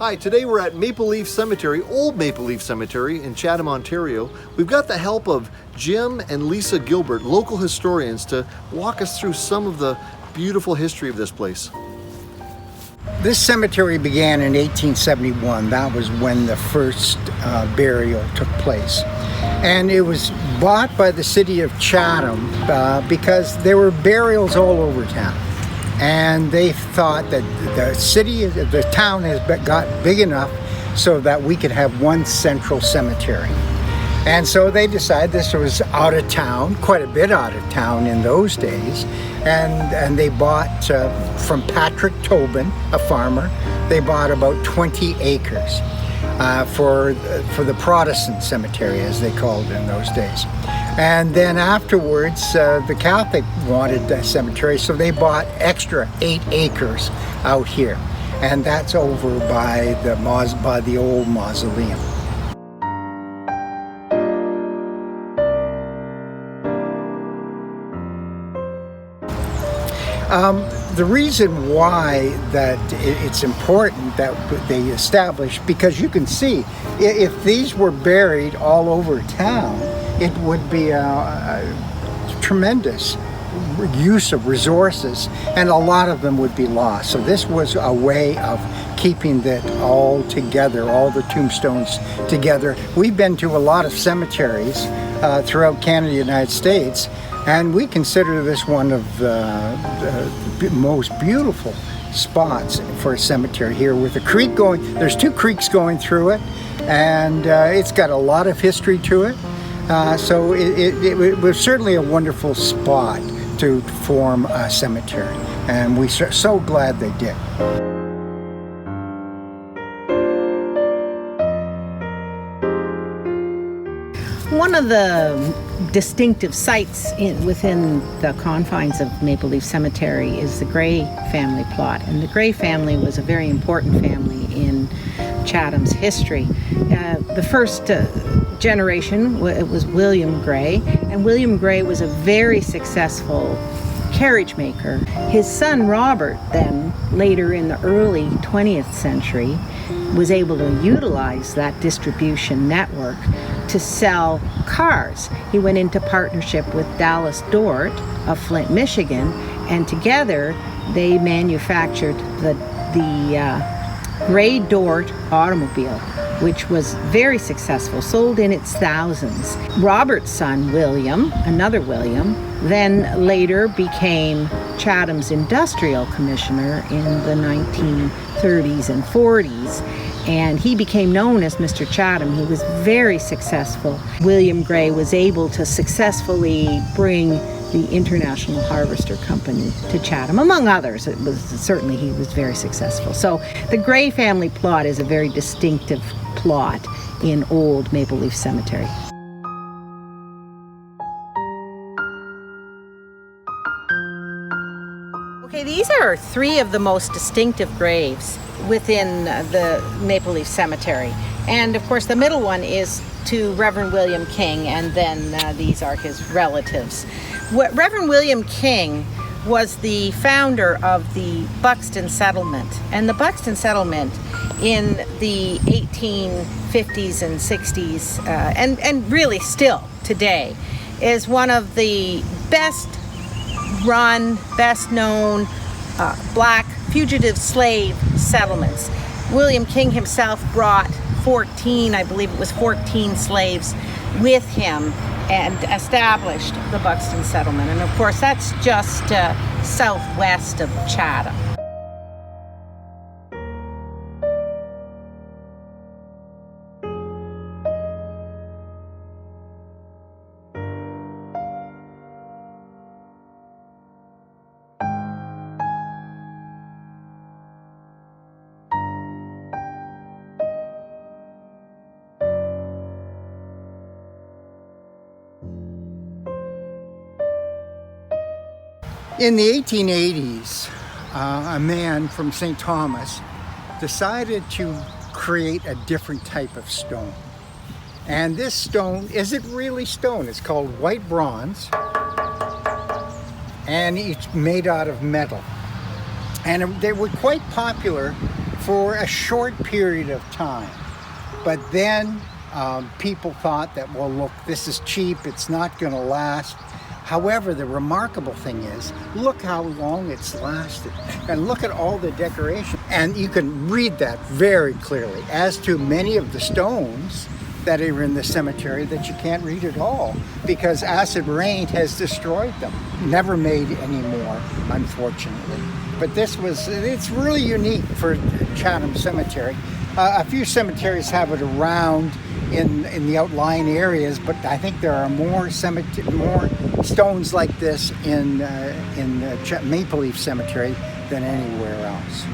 Hi, today we're at Maple Leaf Cemetery, Old Maple Leaf Cemetery in Chatham, Ontario. We've got the help of Jim and Lisa Gilbert, local historians, to walk us through some of the beautiful history of this place. This cemetery began in 1871. That was when the first burial took place. And it was bought by the city of Chatham because there were burials all over town. And they thought that the town has got big enough so that we could have one central cemetery. And so they decided this was out of town, quite a bit out of town in those days. And they bought from Patrick Tobin, a farmer, they bought about 20 acres for the Protestant cemetery, as they called it in those days. And then afterwards, the Catholic wanted the cemetery, so they bought extra 8 acres out here. And that's over by the old mausoleum. The reason why that it's important that they establish, because you can see, if these were buried all over town, it would be a tremendous use of resources, and a lot of them would be lost. So this was a way of keeping that all together, all the tombstones together. We've been to a lot of cemeteries throughout Canada, United States, and we consider this one of the most beautiful spots for a cemetery here, with a creek going. There's 2 creeks going through it, and it's got a lot of history to it. So it was certainly a wonderful spot to form a cemetery, and we're so glad they did. One of the distinctive sites within the confines of Maple Leaf Cemetery is the Gray family plot. And the Gray family was a very important family in Chatham's history. The first generation, it was William Gray, and William Gray was a very successful carriage maker. His son Robert then, later in the early 20th century, was able to utilize that distribution network to sell cars. He went into partnership with Dallas Dort of Flint, Michigan, and together they manufactured the Gray Dort automobile, which was very successful, sold in its thousands. Robert's son, William, another William, then later became Chatham's industrial commissioner in the 1930s and 40s, and he became known as Mr. Chatham. He was very successful. William Gray was able to successfully bring the International Harvester Company to Chatham, among others. He was very successful. So the Gray family plot is a very distinctive plot in Old Maple Leaf Cemetery. Okay, these are 3 of the most distinctive graves within the Maple Leaf Cemetery. And of course the middle one is to Reverend William King, and then these are his relatives. Reverend William King was the founder of the Buxton Settlement. And the Buxton Settlement in the 1850s and 60s, and really still today, is one of the best run, best known black fugitive slave settlements. William King himself brought 14, I believe it was 14 slaves with him and established the Buxton Settlement. And of course that's just southwest of Chatham. In the 1880s, a man from St. Thomas decided to create a different type of stone. And this stone isn't really stone, it's called white bronze, and it's made out of metal. And they were quite popular for a short period of time. But then people thought that, well, look, this is cheap, it's not going to last. However, the remarkable thing is, look how long it's lasted. And look at all the decoration. And you can read that very clearly. As to many of the stones that are in the cemetery that you can't read at all because acid rain has destroyed them. Never made anymore, unfortunately. But it's really unique for Chatham Cemetery. A few cemeteries have it around in the outlying areas, but I think there are more stones like this in Maple Leaf Cemetery than anywhere else.